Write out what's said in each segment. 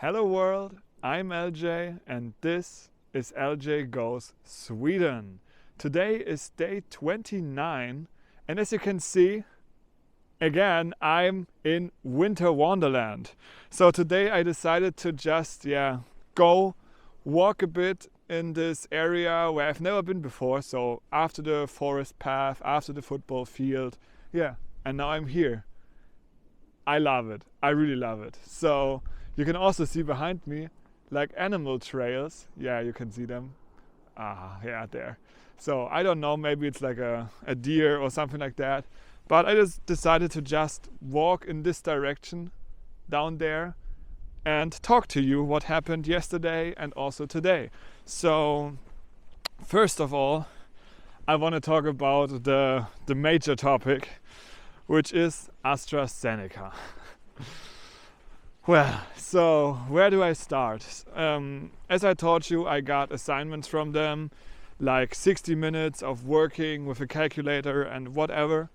Hello world, I'm LJ and this is LJ Goes Sweden. Today is day 29 and as you can see, again, I'm in winter wonderland. So today I decided to just go walk a bit in this area where I've never been before. So after the forest path, after the football field, and now I'm here. I love it. I really love it. So you can also see behind me like animal trails. Yeah, you can see them. There. So I don't know, maybe it's like a deer or something like that. But I just decided to just walk in this direction down there and talk to you what happened yesterday and also today. So first of all, I want to talk about the major topic, which is AstraZeneca. Well, so where do I start? As I told you, I got assignments from them, like 60 minutes of working with a calculator and whatever.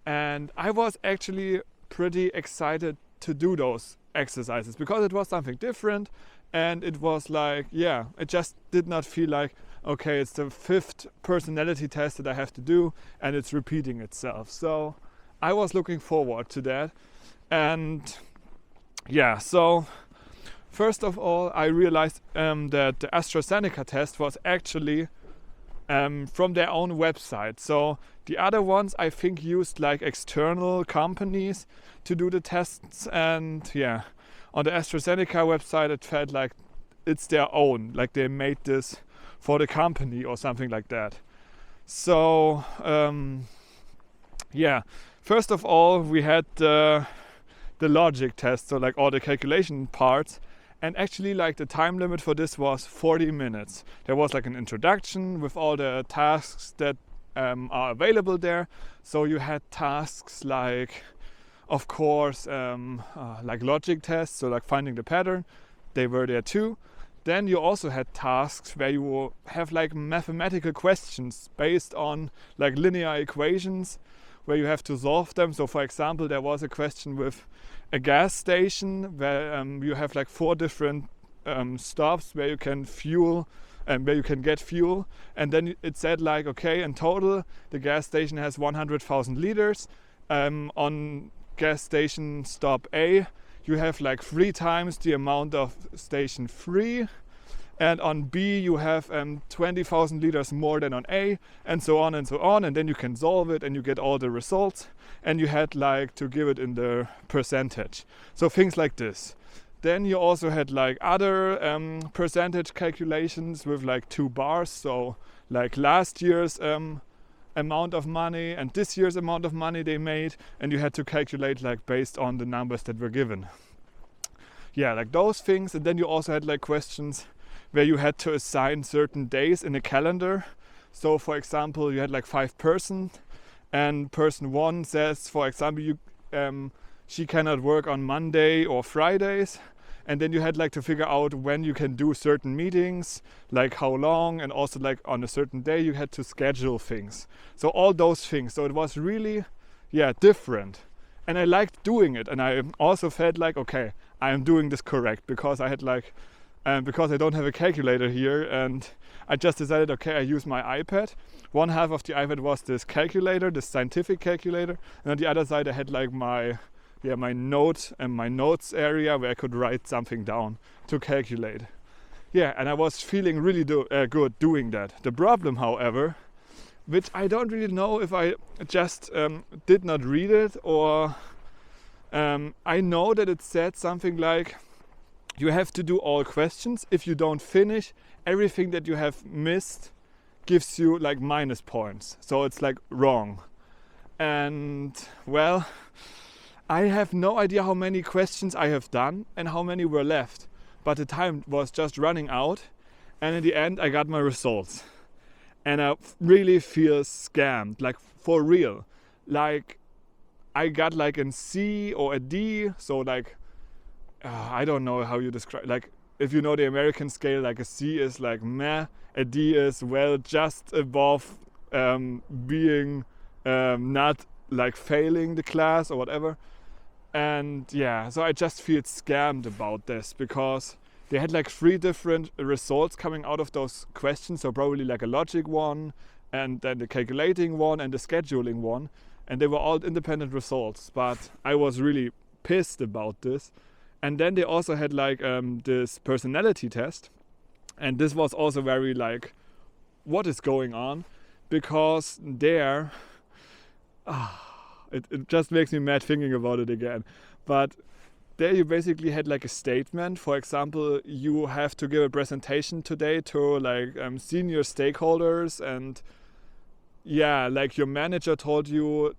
And I was actually pretty excited to do those exercises because it was something different and it was like, it just did not feel like, okay, it's the 5th personality test that I have to do and it's repeating itself. So I was looking forward to that. And so first of all, I realized that the AstraZeneca test was actually from their own website. So the other ones I think used like external companies to do the tests, and on the AstraZeneca website it felt like it's their own, like they made this for the company or something like that. So first of all we had the logic test, so like all the calculation parts. And actually, like the time limit for this was 40 minutes. There was like an introduction with all the tasks that are available there. So you had tasks like, of course, like logic tests, so like finding the pattern. They were there too. Then you also had tasks where you will have like mathematical questions based on like linear equations where you have to solve them. So for example, there was a question with a gas station where you have like 4 different stops where you can fuel and where you can get fuel, and then it said like, okay, in total the gas station has 100,000 liters. On gas station stop A you have like 3 times the amount of station 3, and on B you have 20,000 liters more than on A, and so on and so on, and then you can solve it and you get all the results, and you had like to give it in the percentage. So things like this. Then you also had like other percentage calculations with like 2 bars, so like last year's amount of money and this year's amount of money they made, and you had to calculate like based on the numbers that were given. Like those things. And then you also had like questions where you had to assign certain days in a calendar. So for example, you had like 5 persons, and person 1 says, for example, she cannot work on Monday or Fridays, and then you had like to figure out when you can do certain meetings, like how long, and also like on a certain day you had to schedule things. So all those things. So it was really different, and I liked doing it, and I also felt like, okay, I am doing this correct, because I had like because I don't have a calculator here, and I just decided, okay, I use my iPad. One half of the iPad was this calculator, this scientific calculator, and on the other side I had like my note and my notes area where I could write something down to calculate. And I was feeling really good doing that. The problem, however, which I don't really know if I just did not read it, or I know that it said something like, you have to do all questions. If you don't finish, everything that you have missed gives you like minus points. So it's like wrong. And well, I have no idea how many questions I have done and how many were left. But the time was just running out. And in the end, I got my results. And I really feel scammed, like for real. Like I got like a C or a D. So like, I don't know how you describe, like if you know the American scale, like a C is like meh, a D is well just above being not like failing the class or whatever. And yeah, so I just feel scammed about this, because they had like 3 different results coming out of those questions. So probably like a logic one, and then the calculating one, and the scheduling one. And they were all independent results. But I was really pissed about this. And then they also had like this personality test. And this was also very like, what is going on? Because there, it just makes me mad thinking about it again. But there you basically had like a statement. For example, you have to give a presentation today to like senior stakeholders, and yeah, like your manager told you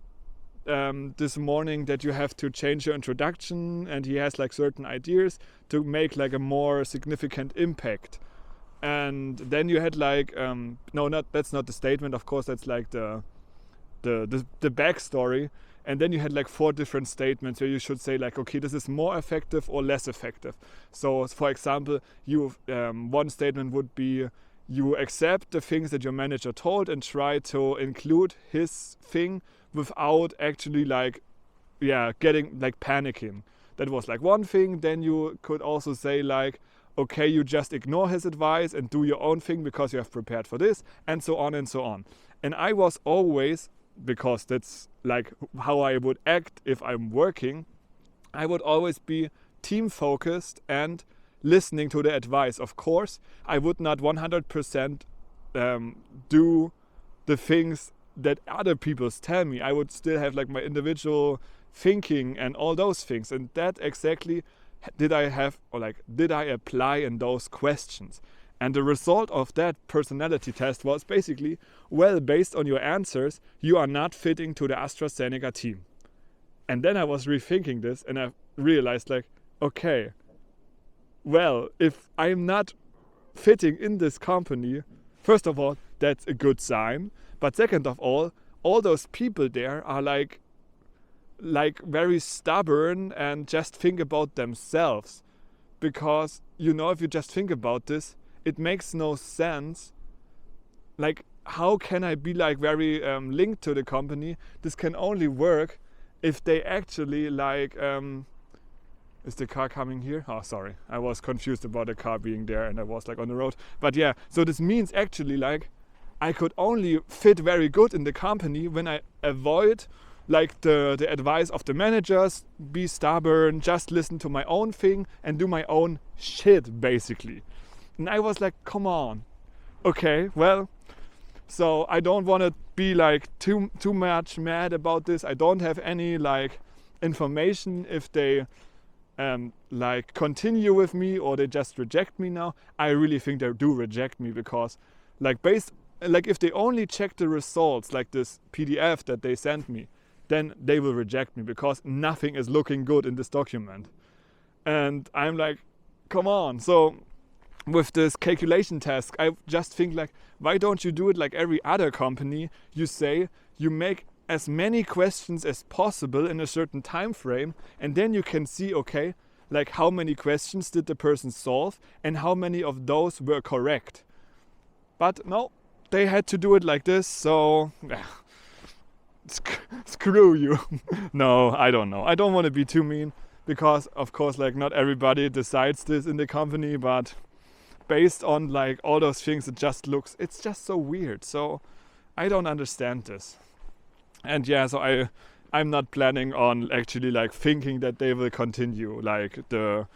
this morning that you have to change your introduction, and he has like certain ideas to make like a more significant impact. And then you had like that's not the statement, of course, that's like the backstory. And then you had like 4 different statements where you should say like, okay, this is more effective or less effective. So for example, you one statement would be, you accept the things that your manager told and try to include his thing without actually like getting like panicking. That was like one thing. Then you could also say like, okay, you just ignore his advice and do your own thing because you have prepared for this, and so on and so on. And I was always, because that's like how I would act if I'm working, I would always be team focused and listening to the advice. Of course, I would not 100% do the things that other people tell me. I would still have like my individual thinking and all those things. And that exactly did I apply in those questions. And the result of that personality test was basically, well, based on your answers, you are not fitting to the AstraZeneca team. And then I was rethinking this, and I realized like, okay, well, if I'm not fitting in this company, first of all, that's a good sign. But second of all those people there are like very stubborn and just think about themselves. Because, if you just think about this, it makes no sense. Like, how can I be like very linked to the company? This can only work if they actually like, is the car coming here? Oh, sorry. I was confused about the car being there, and I was like on the road. But yeah, so this means actually like, I could only fit very good in the company when I avoid like the advice of the managers, be stubborn, just listen to my own thing and do my own shit, basically. And I was like, come on. Okay, well, so I don't want to be like too much mad about this. I don't have any like information if they like continue with me or they just reject me now. I really think they do reject me, because like if they only check the results, like this PDF that they sent me, then they will reject me, because nothing is looking good in this document. And I'm like, come on. So with this calculation task, I just think like, why don't you do it like every other company? You say you make as many questions as possible in a certain time frame, and then you can see, okay, like how many questions did the person solve and how many of those were correct. But no, they had to do it like this, so screw you. No, I don't know. I don't want to be too mean, because of course like not everybody decides this in the company, but based on like all those things, it's just so weird. So I don't understand this. And yeah, so I'm not planning on actually like thinking that they will continue like the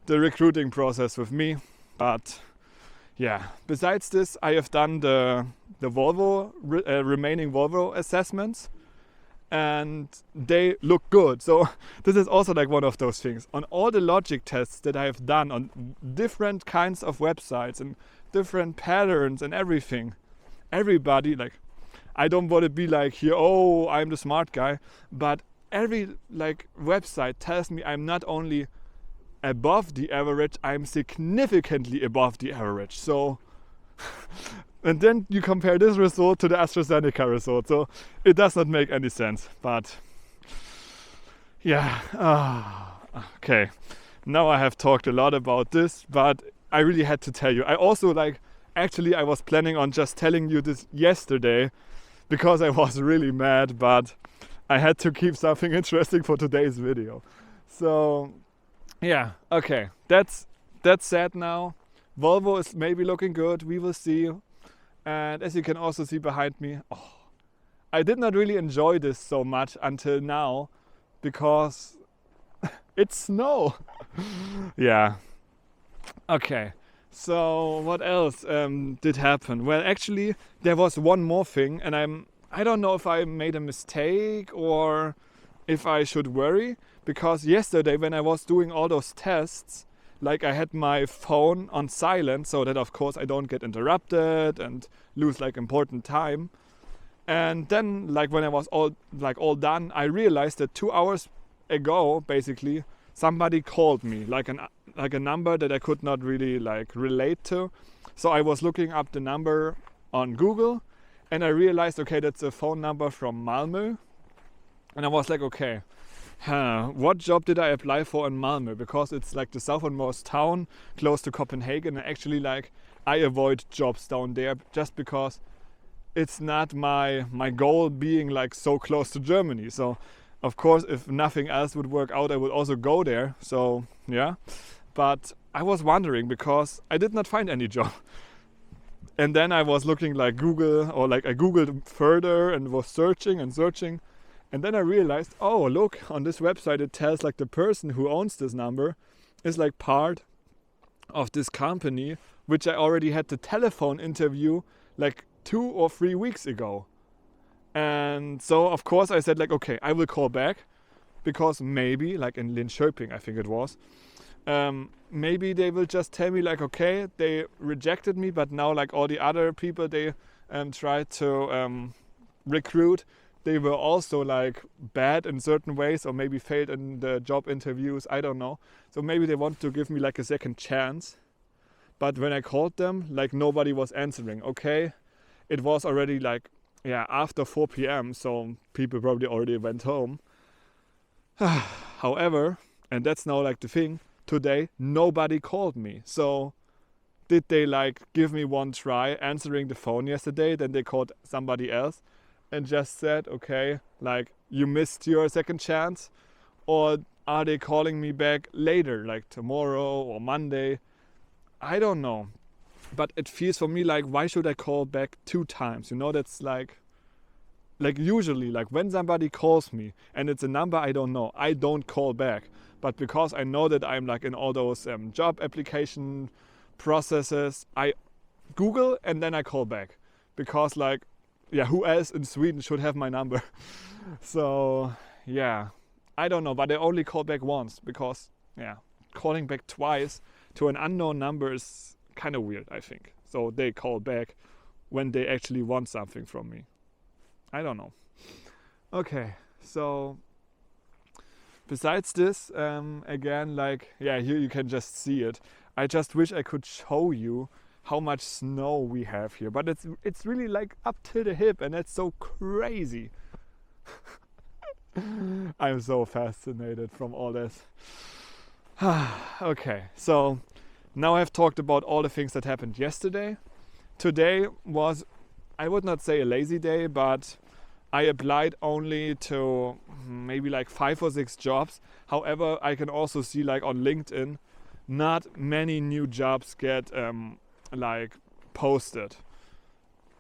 recruiting process with me. But yeah, besides this, I have done the Volvo remaining Volvo assessments, and they look good. So this is also like one of those things. On all the logic tests that I have done on different kinds of websites and different patterns and everything, everybody, like, I don't want to be like here, oh, I'm the smart guy, but every like website tells me I'm not only above the average, I'm significantly above the average. So and then you compare this result to the AstraZeneca result, so it does not make any sense. But yeah, okay, now I have talked a lot about this, but I really had to tell you. I also I was planning on just telling you this yesterday, because I was really mad, but I had to keep something interesting for today's video. So yeah, okay, that's sad now. Volvo is maybe looking good, we will see. And as you can also see behind me, I did not really enjoy this so much until now because it's snow. Yeah. Okay. So what else did happen? Well, actually, there was one more thing, and I don't know if I made a mistake or if I should worry, because yesterday when I was doing all those tests, like I had my phone on silent so that of course I don't get interrupted and lose like important time. And then like when I was all done, I realized that 2 hours ago basically somebody called me like a number that I could not really like relate to. So I was looking up the number on Google and I realized, okay, that's a phone number from Malmö. And I was like, okay, what job did I apply for in Malmö? Because it's like the southernmost town close to Copenhagen, and actually like I avoid jobs down there just because it's not my goal being like so close to Germany. So of course if nothing else would work out I would also go there. So yeah, but I was wondering because I did not find any job. And then I was looking like Google, or like I googled further and was searching and searching. And then I realized, oh look, on this website it tells like the person who owns this number is like part of this company, which I already had the telephone interview like 2 or 3 weeks ago. And so of course I said like, okay, I will call back, because maybe like in Linköping I think it was, maybe they will just tell me like, okay, they rejected me, but now like all the other people they tried to recruit, they were also like bad in certain ways, or maybe failed in the job interviews, I don't know. So maybe they want to give me like a second chance. But when I called them, like nobody was answering. Okay, it was already like, yeah, after 4 p.m. so people probably already went home. However, and that's now like the thing, today nobody called me. So did they like give me one try answering the phone yesterday, then they called somebody else and just said, okay, like you missed your second chance? Or are they calling me back later, like tomorrow or Monday? I don't know. But it feels for me like, why should I call back 2 times? You know, that's like usually like when somebody calls me and it's a number I don't know, I don't call back. But because I know that I'm like in all those job application processes, I Google and then I call back. Because like, yeah, who else in Sweden should have my number? So yeah, I don't know, but I only called back once, because yeah, calling back twice to an unknown number is kind of weird, I think. So they call back when they actually want something from me. I don't know. Okay, so besides this, again, like, yeah, here you can just see it. I just wish I could show you how much snow we have here, but it's really like up to the hip, and that's so crazy. I'm so fascinated from all this. Okay, so now I've talked about all the things that happened yesterday. Today was, I would not say a lazy day, but I applied only to maybe like 5 or 6 jobs. However, I can also see like on LinkedIn, not many new jobs get like posted.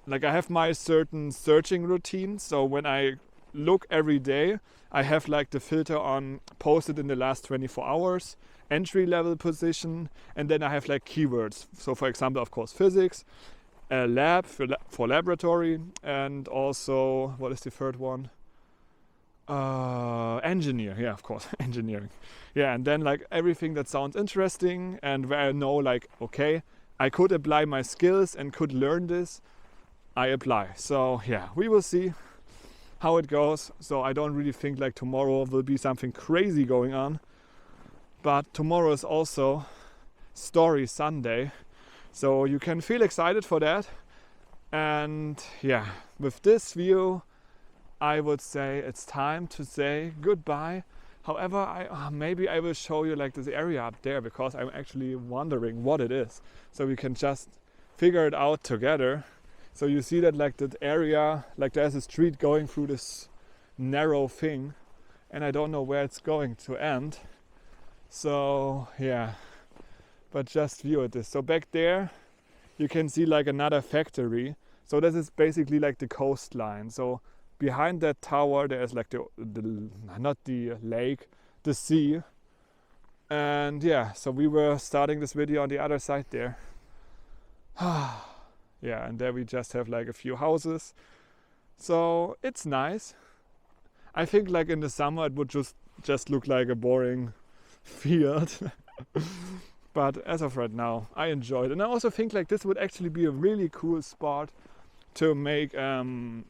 Like I have my certain searching routine, so when I look every day, I have like the filter on posted in the last 24 hours, entry level position, and then I have like keywords. So for example, of course, physics, lab for laboratory, and also, what is the third one? Engineer, yeah, of course, engineering. Yeah, and then like everything that sounds interesting and where I know like, okay, I could apply my skills and could learn this, I apply. So yeah, we will see how it goes. So I don't really think like tomorrow will be something crazy going on, but tomorrow is also Story Sunday, so you can feel excited for that. And yeah, with this view, I would say it's time to say goodbye. However, maybe I will show you like this area up there, because I'm actually wondering what it is, so we can just figure it out together. So you see that like that area, like there's a street going through this narrow thing, and I don't know where it's going to end. So yeah, but just view at this. So back there you can see like another factory. So this is basically like the coastline. So behind that tower there is like the not the lake, the sea. And yeah, so we were starting this video on the other side there. Yeah, and there we just have like a few houses. So it's nice. I think like in the summer it would just look like a boring field. But as of right now, I enjoyed it. And I also think like this would actually be a really cool spot to make Northern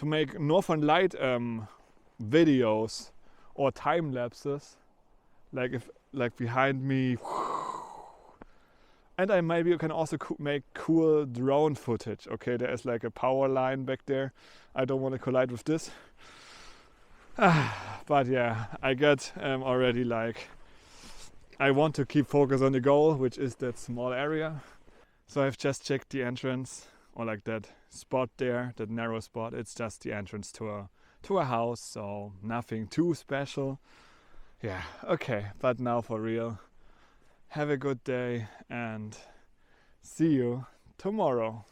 Light videos or time lapses. Like if like behind me. And I maybe can also make cool drone footage. Okay, there is like a power line back there. I don't want to collide with this. But yeah, I get already like, I want to keep focus on the goal, which is that small area. So I've just checked the entrance, or like that spot there, that narrow spot. It's just the entrance to a house, so nothing too special. Yeah, okay, but now for real. Have a good day and see you tomorrow.